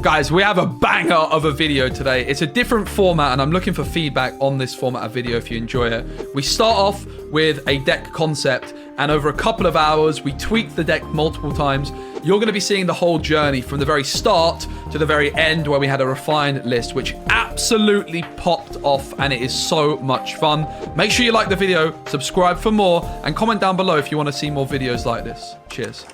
Guys, we have a banger of a video today. It's a different format, and I'm looking for feedback on this format of video if you enjoy it. We start off with a deck concept, and over a couple of hours, we tweak the deck multiple times. You're going to be seeing the whole journey from the very start to the very end, where we had a refined list, which absolutely popped off, and it is so much fun. Make sure you like the video, subscribe for more, and comment down below if you want to see more videos like this. Cheers.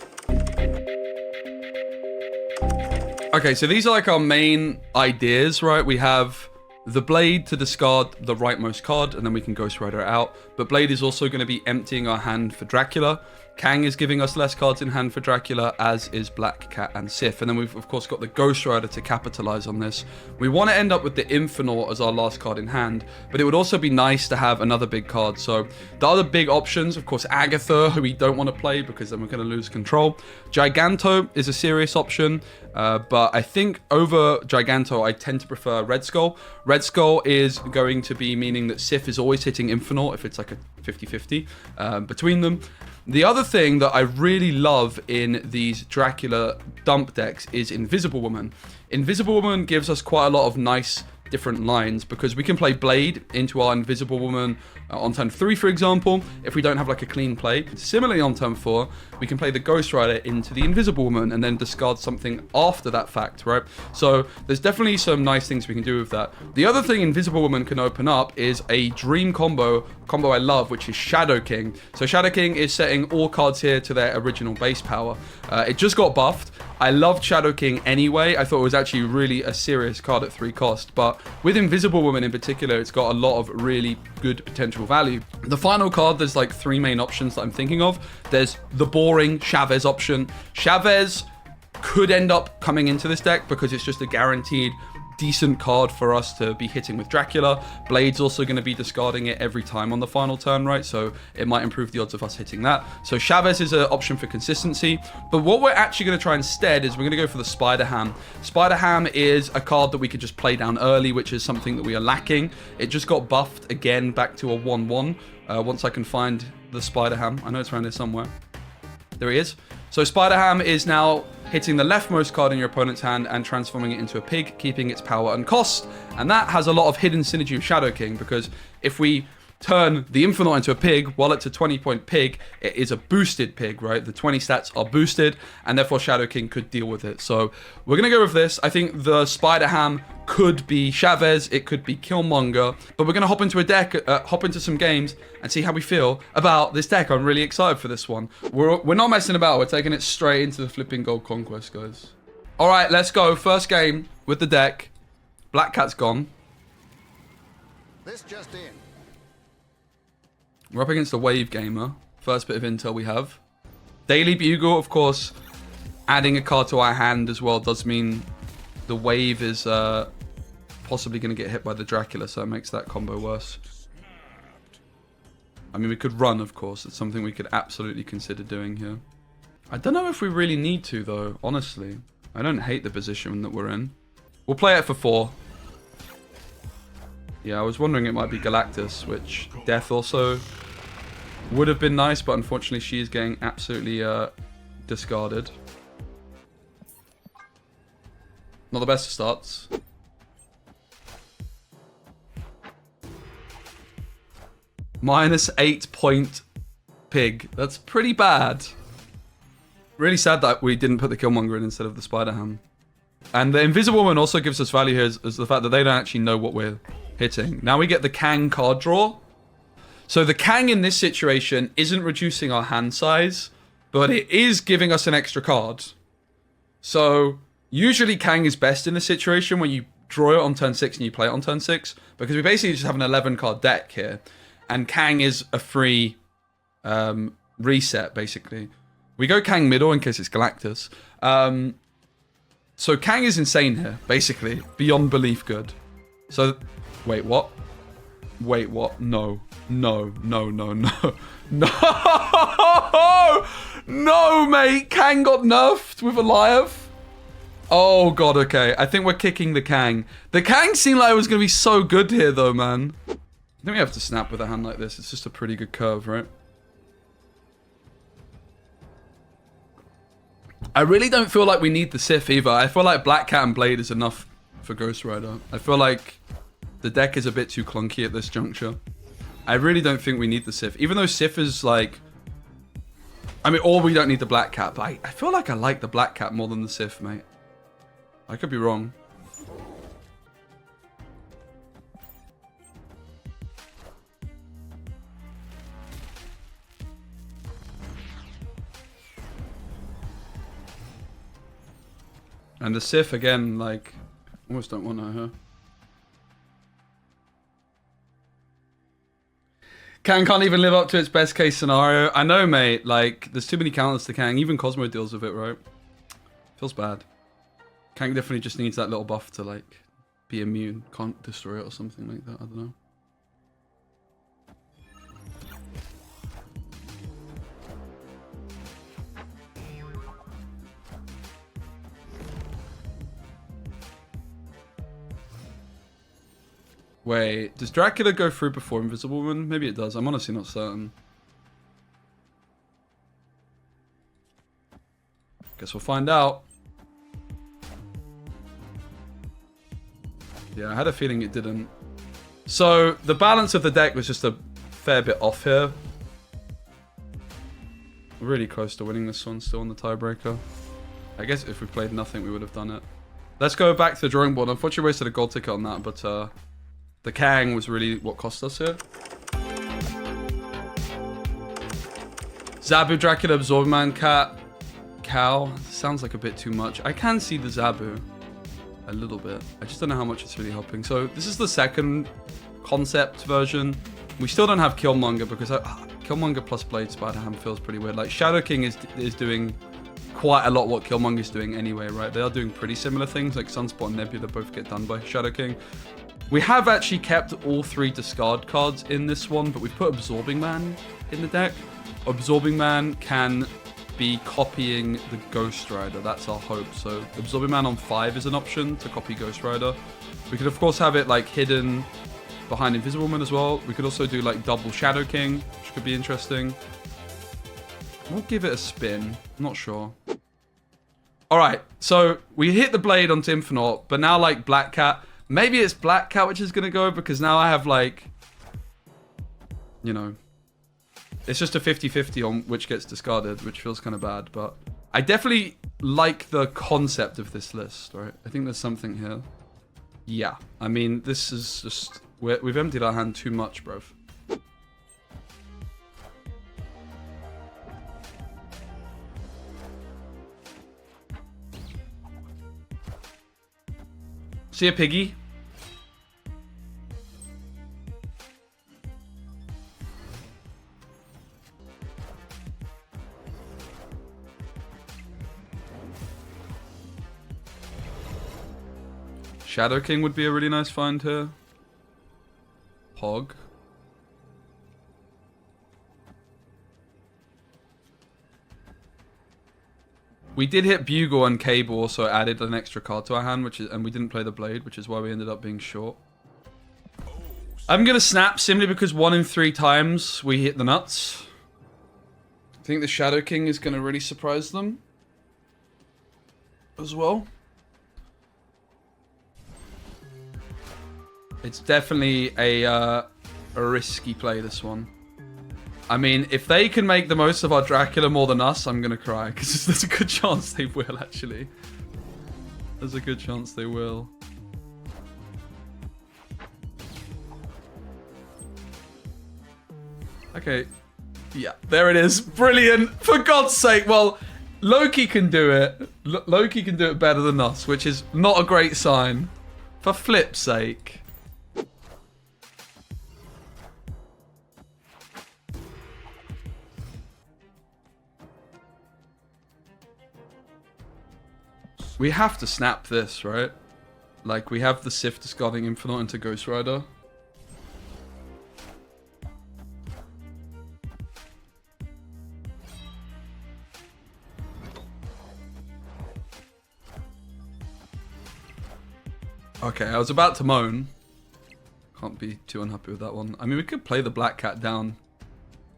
Okay, so these are like our main ideas, right? We have the Blade to discard the rightmost card, and then we can Ghost Rider it out. But Blade is also going to be emptying our hand for Dracula. Kang is giving us less cards in hand for Dracula, as is Black Cat and Sif. And then we've, of course, got the Ghost Rider to capitalize on this. We want to end up with the Infinaut as our last card in hand, but it would also be nice to have another big card. So the other big options, of course, Agatha, who we don't want to play because then we're going to lose control. Giganto is a serious option, but I think over Giganto, I tend to prefer Red Skull. Red Skull is going to be meaning that Sif is always hitting Infinaut if it's like a 50-50 between them. The other thing that I really love in these Dracula dump decks is Invisible Woman. Invisible Woman gives us quite a lot of nice different lines because we can play Blade into our Invisible Woman on turn 3, for example, if we don't have like a clean play. Similarly, on turn 4, we can play the Ghost Rider into the Invisible Woman and then discard something after that fact, right? So there's definitely some nice things we can do with that. The other thing Invisible Woman can open up is a dream combo I love, which is Shadow King. So Shadow King is setting all cards here to their original base power. It just got buffed. I loved Shadow King anyway. I thought it was actually really a serious card at 3 cost, but with Invisible Woman in particular, it's got a lot of really good potential value. The final card, there's like 3 main options that I'm thinking of. There's the boring Chavez option. Chavez could end up coming into this deck because it's just a guaranteed decent card for us to be hitting with Dracula. Blade's also going to be discarding it every time on the final turn, right? So it might improve the odds of us hitting that. So Chavez is an option for consistency. But what we're actually going to try instead is we're going to go for the Spider Ham. Spider Ham is a card that we could just play down early, which is something that we are lacking. It just got buffed again back to a 1-1. Once I can find the Spider Ham. I know it's around here somewhere. There he is. So Spider Ham is now hitting the leftmost card in your opponent's hand and transforming it into a pig, keeping its power and cost. And that has a lot of hidden synergy with Shadow King, because if we turn the Infinaut into a pig, while it's a 20-point pig, it is a boosted pig, right? The 20 stats are boosted, and therefore Shadow King could deal with it. So we're going to go with this. I think the Spider Ham could be Chavez, it could be Killmonger, but we're going to hop into a deck, hop into some games, and see how we feel about this deck. I'm really excited for this one. We're not messing about. We're taking it straight into the flipping Gold Conquest, guys. All right, let's go. First game with the deck. Black Cat's gone. This just in. We're up against a Wave Gamer. First bit of intel we have. Daily Bugle, of course, adding a card to our hand as well does mean the Wave is possibly going to get hit by the Dracula, so it makes that combo worse. I mean, we could run, of course. It's something we could absolutely consider doing here. I don't know if we really need to, though, honestly. I don't hate the position that we're in. We'll play it for 4. Yeah, I was wondering it might be Galactus, which Death also would have been nice, but unfortunately she is getting absolutely discarded. Not the best of starts. -8-point pig. That's pretty bad. Really sad that we didn't put the Killmonger in instead of the Spider Ham. And the Invisible Woman also gives us value here as the fact that they don't actually know what we're hitting. Now we get the Kang card draw. So the Kang in this situation isn't reducing our hand size, but it is giving us an extra card. So usually Kang is best in this situation when you draw it on turn 6 and you play it on turn 6, because we basically just have an 11 card deck here. And Kang is a free reset, basically. We go Kang middle in case it's Galactus. So Kang is insane here, basically. Beyond belief good. So, wait, what? Wait, what? No. No, no, no, no. No! No, mate! Kang got nerfed with Alive. Oh, God, okay. I think we're kicking the Kang. The Kang seemed like it was going to be so good here, though, man. I think we have to snap with a hand like this. It's just a pretty good curve, right? I really don't feel like we need the Sith either. I feel like Black Cat and Blade is enough for Ghost Rider. I feel like the deck is a bit too clunky at this juncture. I really don't think we need the Sith. Even though Sith is like... I mean, or we don't need the Black Cat, but I feel like I like the Black Cat more than the Sith, mate. I could be wrong. And the Sith, again, like... almost don't want her. Kang can't even live up to its best case scenario. I know, mate. Like, there's too many counters to Kang. Even Cosmo deals with it, right? Feels bad. Kang definitely just needs that little buff to, like, be immune. Can't destroy it or something like that. I don't know. Wait, does Dracula go through before Invisible Woman? Maybe it does. I'm honestly not certain. Guess we'll find out. Yeah, I had a feeling it didn't. So, the balance of the deck was just a fair bit off here. We're really close to winning this one, still on the tiebreaker. I guess if we played nothing, we would have done it. Let's go back to the drawing board. Unfortunately, we wasted a gold ticket on that, but the Kang was really what cost us here. Zabu, Dracula, Absorb Man, Cat, Cow. Sounds like a bit too much. I can see the Zabu a little bit. I just don't know how much it's really helping. So this is the second concept version. We still don't have Killmonger because Killmonger plus Blade Spider Ham feels pretty weird. Like Shadow King is doing quite a lot what Killmonger's doing anyway, right? They are doing pretty similar things. Like Sunspot and Nebula both get done by Shadow King. We have actually kept all 3 discard cards in this one, but we've put Absorbing Man in the deck. Absorbing Man can be copying the Ghost Rider. That's our hope. So Absorbing Man on 5 is an option to copy Ghost Rider. We could of course have it like hidden behind Invisible Man as well. We could also do like double Shadow King, which could be interesting. We'll give it a spin. I'm not sure. All right, so we hit the Blade onto Infinaut, but now like Black Cat. Maybe it's Black Cat which is going to go because now I have like, you know, it's just a 50-50 on which gets discarded, which feels kind of bad. But I definitely like the concept of this list, right? I think there's something here. Yeah, I mean, this is just, we've emptied our hand too much, bro. See a piggy. Shadow King would be a really nice find here. Hog. We did hit Bugle and Cable also added an extra card to our hand, and we didn't play the Blade, which is why we ended up being short. I'm gonna snap simply because 1 in 3 times we hit the nuts. I think the Shadow King is gonna really surprise them as well. It's definitely a risky play, this one. I mean, if they can make the most of our Dracula more than us, I'm gonna cry. Because there's a good chance they will, actually. There's a good chance they will. Okay. Yeah, there it is. Brilliant. For God's sake. Well, Loki can do it. Loki can do it better than us, which is not a great sign. For flip's sake. We have to snap this, right? Like, we have the Sith discarding Infinaut into Ghost Rider. Okay, I was about to moan. Can't be too unhappy with that one. I mean, we could play the Black Cat down.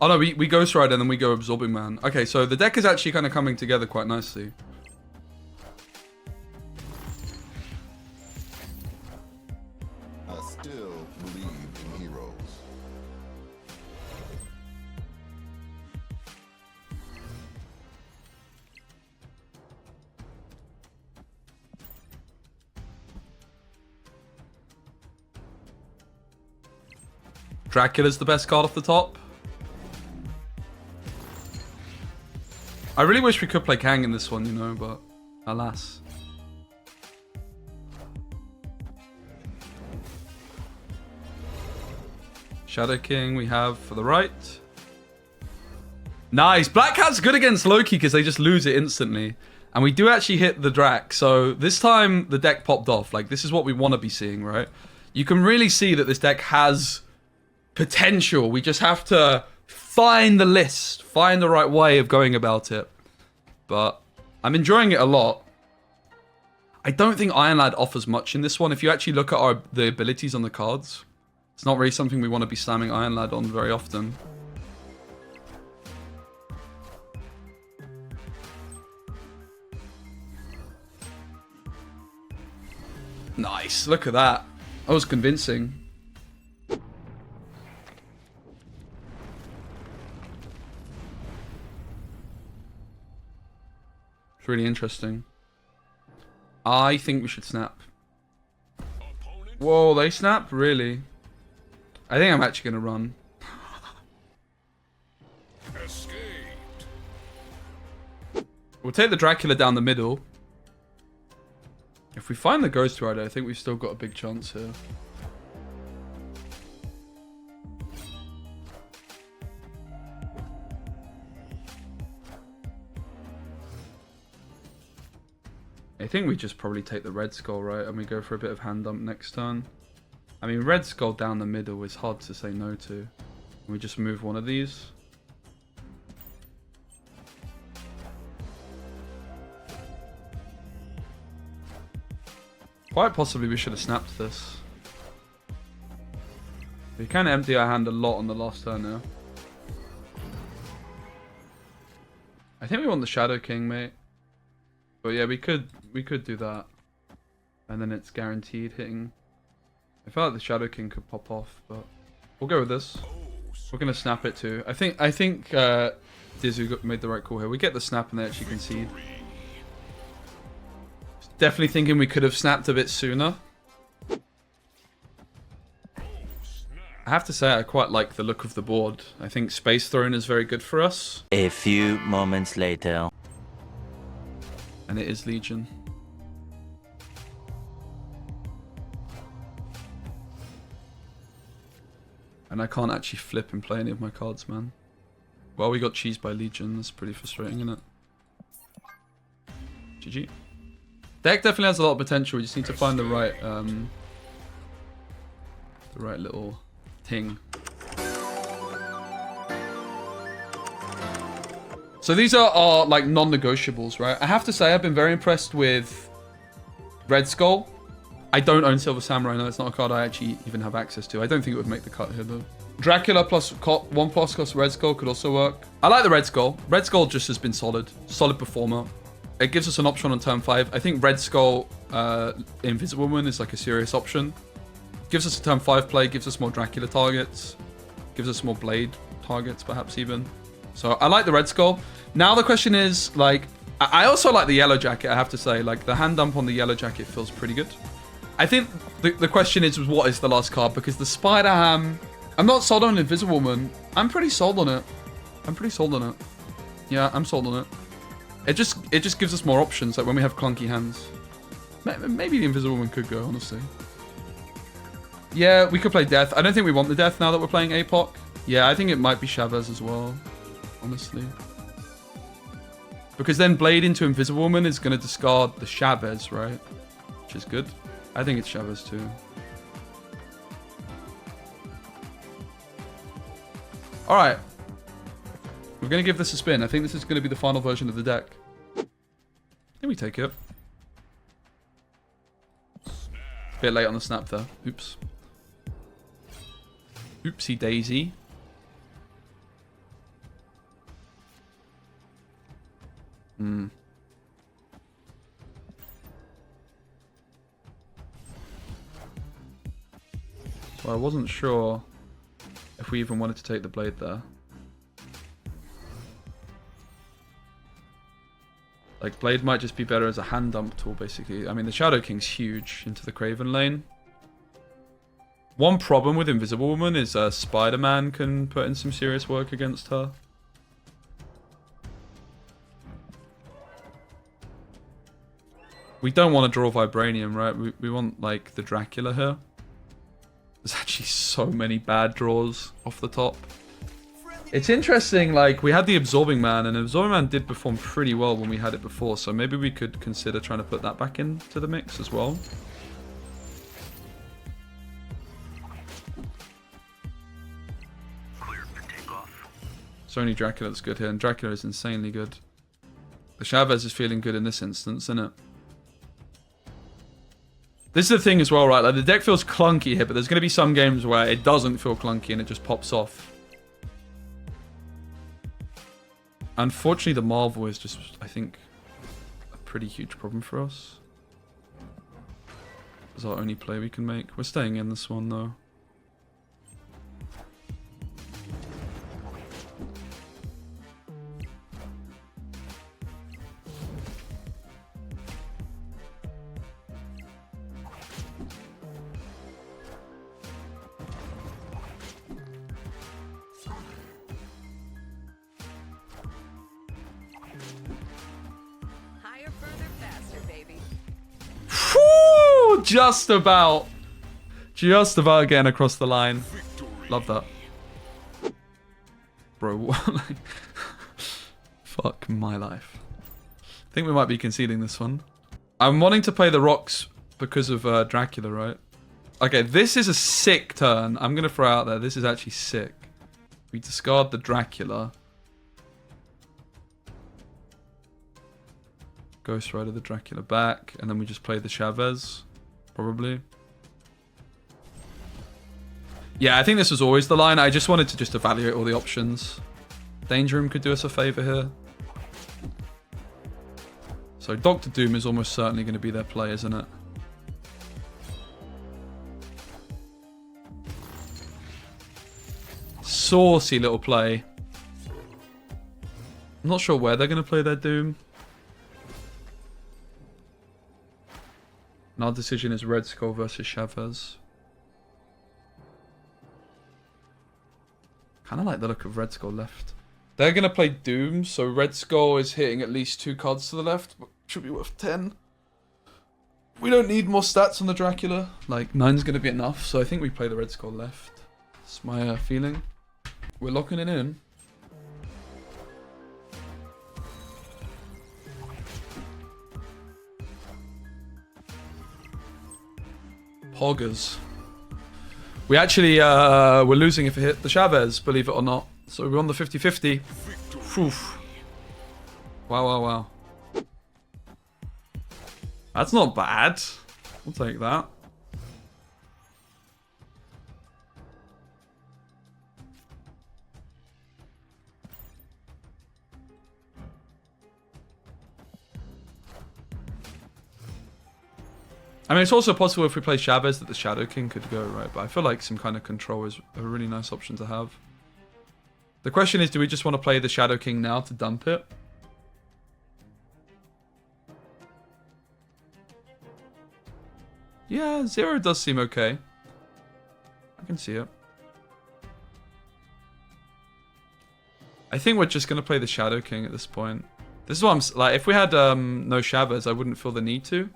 Oh no, we Ghost Rider and then we go Absorbing Man. Okay, so the deck is actually kind of coming together quite nicely. still believe in heroes. Dracula's the best card off the top. I really wish we could play Kang in this one, you know, but alas. Shadow King we have for the right. Nice. Black Cat's good against Loki because they just lose it instantly. And we do actually hit the Drac. So this time the deck popped off. Like, this is what we want to be seeing, right? You can really see that this deck has potential. We just have to find the list. Find the right way of going about it. But I'm enjoying it a lot. I don't think Iron Lad offers much in this one. If you actually look at the abilities on the cards, it's not really something we want to be slamming Iron Lad on very often. Nice, look at that. That was convincing. It's really interesting. I think we should snap. Whoa, they snap? Really? I think I'm actually going to run. Escaped. We'll take the Dracula down the middle. If we find the Ghost Rider, I think we've still got a big chance here. I think we just probably take the Red Skull, right? And we go for a bit of hand dump next turn. I mean, Red Skull down the middle is hard to say no to. We just move one of these. Quite possibly we should have snapped this. We can empty our hand a lot on the last turn now. I think we want the Shadow King, mate. But yeah, we could do that. And then it's guaranteed hitting. I felt like the Shadow King could pop off, but we'll go with this. We're gonna snap it too. I think Dizu made the right call here. We get the snap and they actually concede. Definitely thinking we could have snapped a bit sooner. I have to say I quite like the look of the board. I think Space Throne is very good for us. A few moments later. And it is Legion. And I can't actually flip and play any of my cards, man. Well, we got cheesed by Legion. That's pretty frustrating, isn't it? GG. Deck definitely has a lot of potential. We just need to find the right little thing. So these are our like non-negotiables, right? I have to say I've been very impressed with Red Skull. I don't own Silver Samurai. No, it's not a card I actually even have access to. I don't think it would make the cut here though. Dracula plus 1+ cost Red Skull could also work. I like the Red Skull. Red Skull just has been solid performer. It gives us an option on turn 5. I think Red Skull Invisible Woman is like a serious option. Gives us a turn 5 play, gives us more Dracula targets, gives us more Blade targets perhaps even. So I like the Red Skull. Now the question is, like, I also like the Yellowjacket, I have to say. Like, the hand dump on the Yellowjacket feels pretty good. I think the question is what is the last card? Because the Spider Ham, I'm not sold on Invisible Woman. I'm pretty sold on it. Yeah, I'm sold on it. It just gives us more options, like when we have clunky hands. Maybe the Invisible Woman could go, honestly. Yeah, we could play Death. I don't think we want the Death now that we're playing APOC. Yeah, I think it might be Chavez as well, honestly. Because then Blade into Invisible Woman is going to discard the Chavez, right? Which is good. I think it's Chavez too. Alright. We're going to give this a spin. I think this is going to be the final version of the deck. Then we take it. Bit late on the snap there. Oops. Oopsie daisy. So I wasn't sure if we even wanted to take the blade there. Like, blade might just be better as a hand dump tool, basically. I mean, the Shadow King's huge into the Craven lane. One problem with Invisible Woman is Spider-Man can put in some serious work against her. We don't want to draw Vibranium, right? We want, like, the Dracula here. There's actually so many bad draws off the top. It's interesting, like, we had the Absorbing Man, and Absorbing Man did perform pretty well when we had it before, so maybe we could consider trying to put that back into the mix as well. It's only Dracula that's good here, and Dracula is insanely good. The Chavez is feeling good in this instance, isn't it? This is the thing as well, right? Like, the deck feels clunky here, but there's going to be some games where it doesn't feel clunky and it just pops off. Unfortunately, the Marvel is just, I think, a pretty huge problem for us. It's our only play we can make. We're staying in this one, though. Whew, just about getting across the line. Love that. Bro, what? Fuck my life. I think we might be conceding this one. I'm wanting to play the rocks because of Dracula, right? Okay, this is a sick turn. I'm going to throw out there. This is actually sick. We discard the Dracula. Ghost Rider the Dracula back, and then we just play the Chavez, probably. Yeah, I think this was always the line. I just wanted to just evaluate all the options. Danger Room could do us a favor here. So Doctor Doom is almost certainly going to be their play, isn't it? Saucy little play. I'm not sure where they're going to play their Doom. And our decision is Red Skull versus Chavez. Kind of like the look of Red Skull left. They're going to play Doom, so Red Skull is hitting at least 2 cards to the left, but should be worth 10. We don't need more stats on the Dracula. Like, 9's going to be enough, so I think we play the Red Skull left. That's my feeling. We're locking it in. Poggers. We actually were losing if it hit the Chavez, believe it or not. So we're on the 50-50. Wow, wow, wow. That's not bad. We'll take that. I mean, it's also possible if we play Chavez that the Shadow King could go, right? But I feel like some kind of control is a really nice option to have. The question is, do we just want to play the Shadow King now to dump it? Yeah, 0 does seem okay. I can see it. I think we're just going to play the Shadow King at this point. This is what I'm... Like, if we had no Chavez, I wouldn't feel the need to.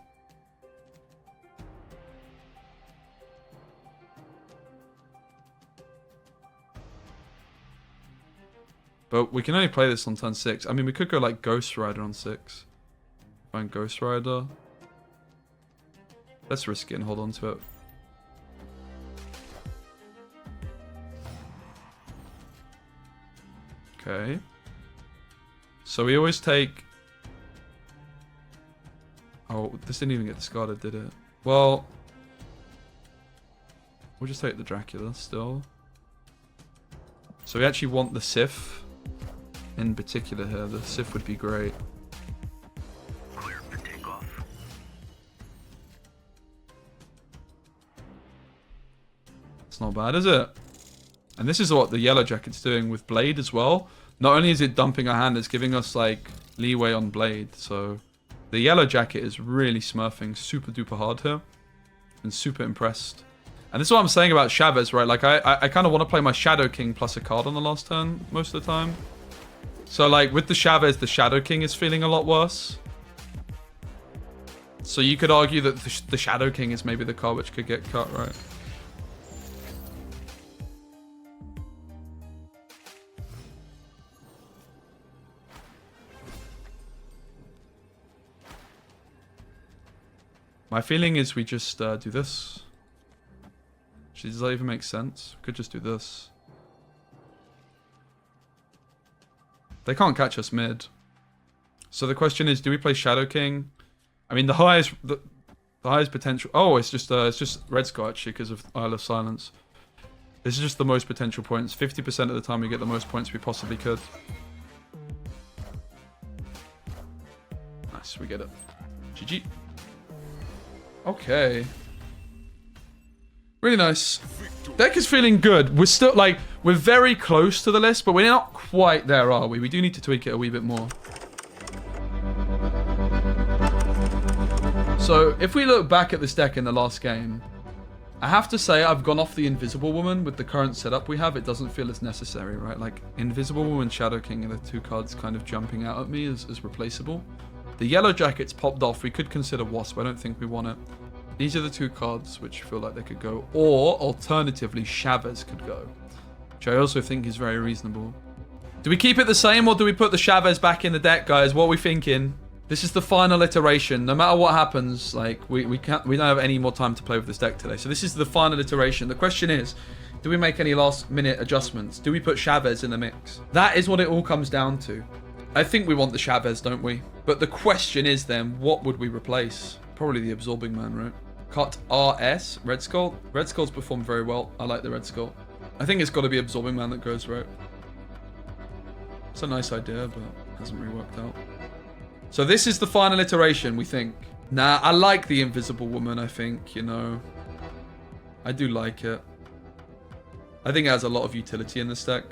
But we can only play this on turn 6. I mean, we could go like Ghost Rider on 6. Find Ghost Rider. Let's risk it and hold on to it. Okay. So we always take... Oh, this didn't even get discarded, did it? Well... We'll just take the Dracula still. So we actually want the Sif. In particular here, the Sif would be great. Clear for takeoff. It's not bad, is it? And this is what the Yellowjacket's doing with Blade as well. Not only is it dumping our hand, it's giving us like leeway on Blade. So the Yellowjacket is really smurfing super duper hard here. And super impressed. And this is what I'm saying about Chavez, right? Like I kind of want to play my Shadow King plus a card on the last turn most of the time. So like with the Chavez, the Shadow King is feeling a lot worse. So you could argue that the Shadow King is maybe the card which could get cut, right? My feeling is we just do this. Actually, does that even make sense? We could just do this. They can't catch us mid. So the question is, do we play Shadow King? I mean, the highest potential. Oh, it's just Red Skull actually because of Isle of Silence. This is just the most potential points. 50% of the time we get the most points we possibly could. Nice, we get it. GG. Okay. Really nice. Deck is feeling good. We're still, like, we're very close to the list, but we're not quite there, are we? We do need to tweak it a wee bit more. So, if we look back at this deck in the last game, I have to say I've gone off the Invisible Woman. With the current setup we have, it doesn't feel as necessary, right? Like, Invisible Woman, Shadow King are the two cards kind of jumping out at me as replaceable. The Yellowjacket's popped off. We could consider Wasp. I don't think we want it. These are the two cards which feel like they could go. Or, alternatively, Chavez could go. Which I also think is very reasonable. Do we keep it the same or do we put the Chavez back in the deck, guys? What are we thinking? This is the final iteration. No matter what happens, like, we don't have any more time to play with this deck today. So this is the final iteration. The question is, do we make any last minute adjustments? Do we put Chavez in the mix? That is what it all comes down to. I think we want the Chavez, don't we? But the question is then, what would we replace? Probably the Absorbing Man, right? Cut RS, Red Skull. Red Skull's performed very well. I like the Red Skull. I think it's got to be Absorbing Man that goes, right? It's a nice idea, but hasn't really worked out. So this is the final iteration, we think. Nah, I like the Invisible Woman, I think, you know. I do like it. I think it has a lot of utility in this deck.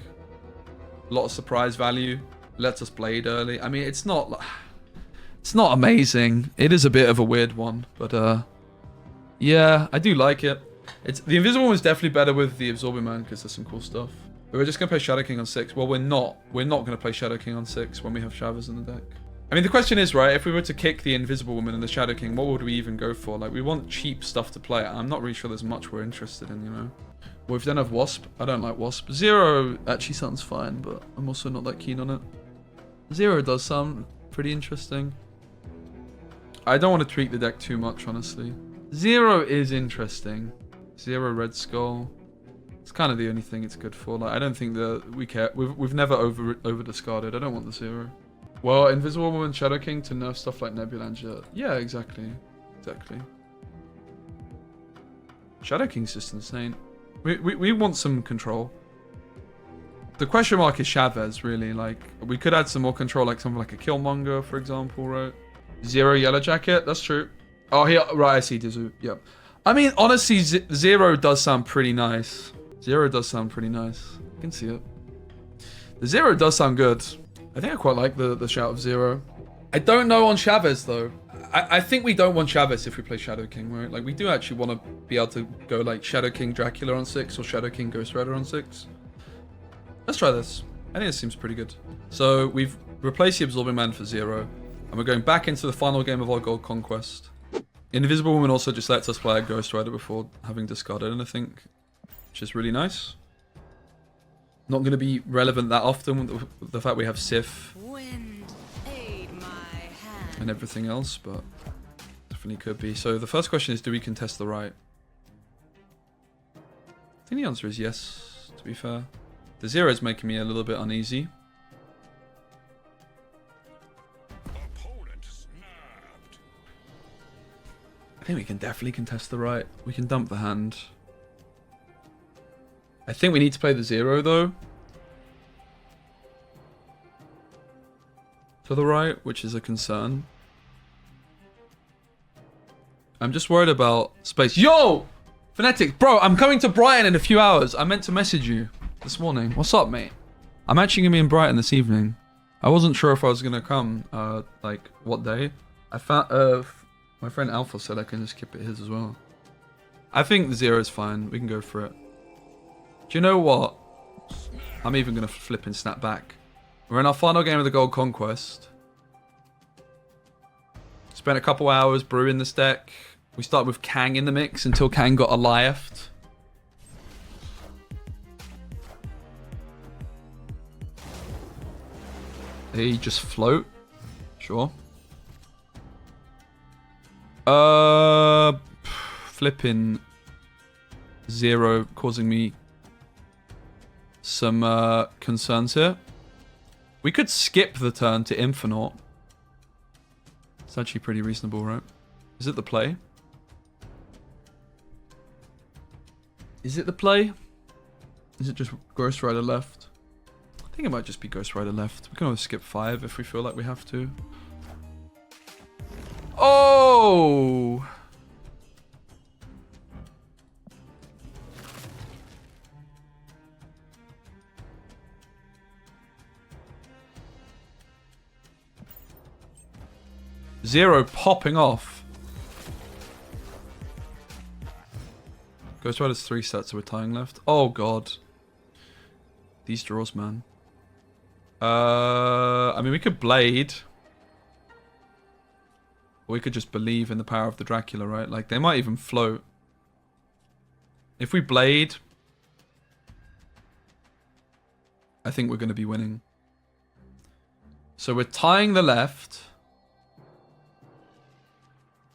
A lot of surprise value. Lets us Blade early. I mean, it's not amazing. It is a bit of a weird one, but yeah, I do like it. The Invisible One is definitely better with the Absorbing Man because there's some cool stuff. But we're just gonna play Shadow King on 6. Well, we're not. We're not gonna play Shadow King on 6 when we have Chavez in the deck. I mean, the question is, right, if we were to kick the Invisible Woman and the Shadow King, what would we even go for? Like, we want cheap stuff to play. I'm not really sure there's much we're interested in, you know. Well, if we don't have Wasp, I don't like Wasp. Zero actually sounds fine, but I'm also not that keen on it. Zero does sound pretty interesting. I don't want to tweak the deck too much, honestly. Zero is interesting. Zero Red Skull. It's kind of the only thing it's good for. Like, I don't think that we care. We've never over discarded. I don't want the Zero. Well, Invisible Woman, Shadow King to nerf stuff like Nebulanger. Yeah, exactly. Exactly. Shadow King's just insane. We want some control. The question mark is Chavez, really. Like, we could add some more control, like something like a Killmonger, for example, right? Zero Yellowjacket, that's true. Oh, here, right, I see Dizu. Yep. I mean, honestly, Zero does sound pretty nice. Zero does sound pretty nice. I can see it. The Zero does sound good. I think I quite like the shout of Zero. I don't know on Chavez, though. I think we don't want Chavez if we play Shadow King, right? Like, we do actually want to be able to go, like, Shadow King Dracula on 6 or Shadow King Ghost Rider on 6. Let's try this. I think it seems pretty good. So, we've replaced the Absorbing Man for Zero. And we're going back into the final game of our Gold Conquest. Invisible Woman also just lets us play a Ghost Rider before having discarded anything, which is really nice. Not going to be relevant that often with the fact we have Sif and everything else, but definitely could be. So the first question is, do we contest the right? I think the answer is yes, to be fair. The Zero is making me a little bit uneasy. I think we can definitely contest the right. We can dump the hand. I think we need to play the Zero, though. To the right, which is a concern. I'm just worried about space. Yo! Phonetics, bro, I'm coming to Brighton in a few hours. I meant to message you this morning. What's up, mate? I'm actually gonna be in Brighton this evening. I wasn't sure if I was gonna come, like, what day. I found, my friend Alpha said I can just skip it his as well. I think 0 is fine. We can go for it. Do you know what? I'm even gonna flip and snap back. We're in our final game of the Gold Conquest. Spent a couple hours brewing this deck. We started with Kang in the mix until Kang got Eliathed. They just float. Sure. Flipping 0 causing me some concerns here. We could skip the turn to Infinaut. It's actually pretty reasonable, right? Is it the play? Is it the play? Is it just Ghost Rider left? I think it might just be Ghost Rider left. We can always skip 5 if we feel like we have to. Oh! Zero popping off. Ghost Rider's 3 sets, so we're tying left. Oh god. These draws, man. I mean, we could Blade. Or we could just believe in the power of the Dracula, right? Like, they might even float. If we Blade, I think we're going to be winning. So we're tying the left.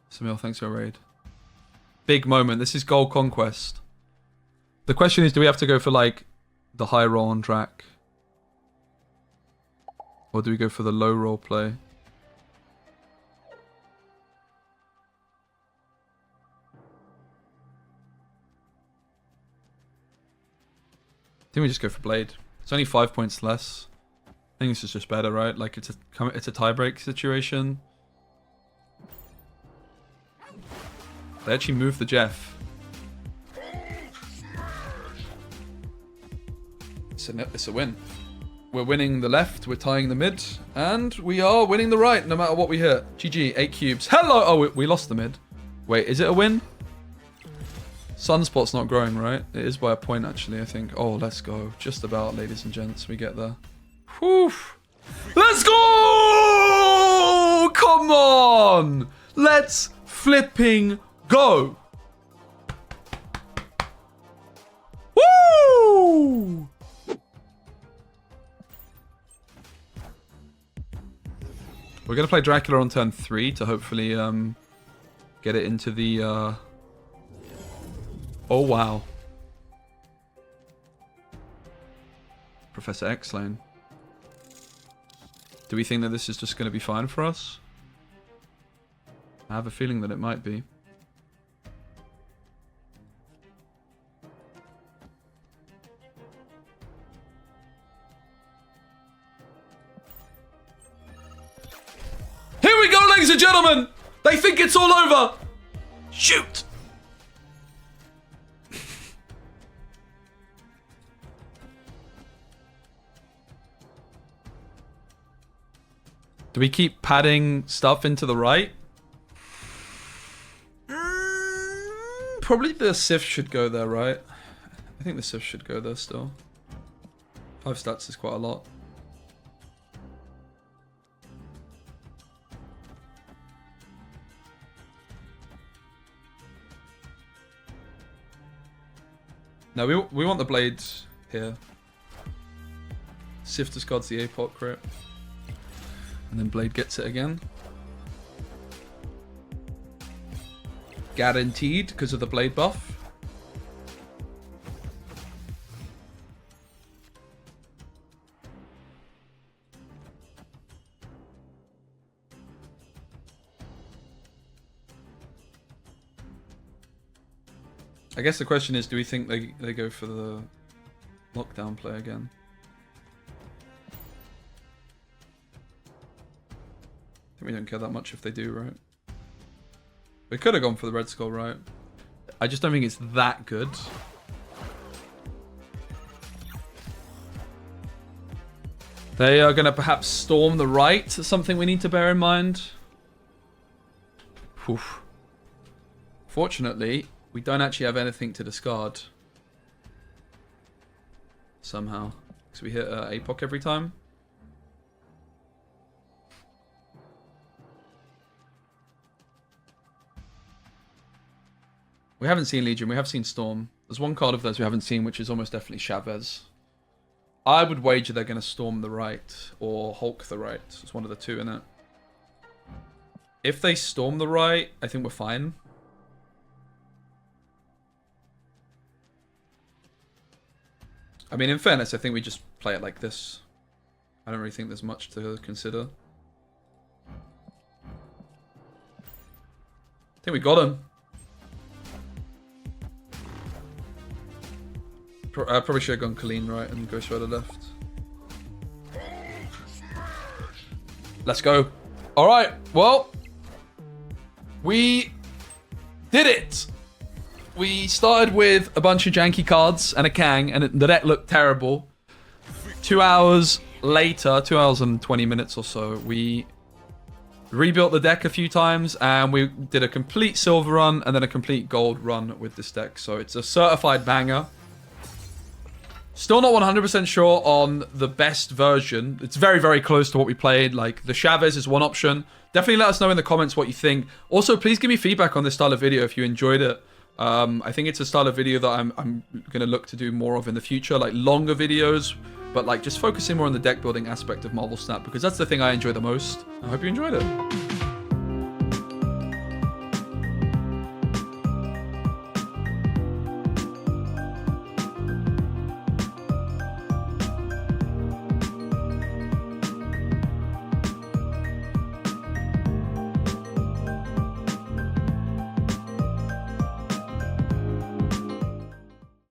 Samil, thanks for your raid. Big moment. This is Gold Conquest. The question is, do we have to go for, like, the high roll on Drac? Or do we go for the low roll play? I think we just go for Blade. It's only 5 points less. I think this is just better, right? Like, it's a tie-break situation. They actually moved the Jeff. It's a win. We're winning the left, we're tying the mid, and we are winning the right, no matter what we hit. GG, 8 cubes. Hello! Oh, we lost the mid. Wait, is it a win? Sunspot's not growing, right? It is by a point, actually, I think. Oh, let's go. Just about, ladies and gents. We get there. Whew. Let's go! Come on! Let's flipping go! Woo! We're going to play Dracula on turn 3 to hopefully get it into the... Oh, wow. Professor X lane. Do we think that this is just going to be fine for us? I have a feeling that it might be. Here we go, ladies and gentlemen! They think it's all over! Shoot! Do we keep padding stuff into the right? Probably the Sif should go there, right? I think the Sif should go there still. 5 stats is quite a lot. No, we want the blades here. Sif discards the APOC crit. And then Blade gets it again. Guaranteed because of the Blade buff. I guess the question is, do we think they go for the lockdown play again? I think we don't care that much if they do, right? We could have gone for the Red Skull, right? I just don't think it's that good. They are going to perhaps storm the right. Something we need to bear in mind. Oof. Fortunately, we don't actually have anything to discard. Somehow. Because we hit APOC every time. We haven't seen Legion. We have seen Storm. There's one card of those we haven't seen, which is almost definitely Chavez. I would wager they're going to Storm the right or Hulk the right. It's one of the two, innit? If they Storm the right, I think we're fine. I mean, in fairness, I think we just play it like this. I don't really think there's much to consider. I think we got him. Probably should have gone Colleen right and Ghost Rider left. Let's go. All right. Well, we did it. We started with a bunch of janky cards and a Kang, and the deck looked terrible. 2 hours later, 2 hours and 20 minutes or so, we rebuilt the deck a few times, and we did a complete silver run and then a complete gold run with this deck. So it's a certified banger. Still not 100% sure on the best version. It's very, very close to what we played. Like, the Chavez is one option. Definitely let us know in the comments what you think. Also, please give me feedback on this style of video if you enjoyed it. I think it's a style of video that I'm going to look to do more of in the future. Like, longer videos, but like just focusing more on the deck building aspect of Marvel Snap, because that's the thing I enjoy the most. I hope you enjoyed it.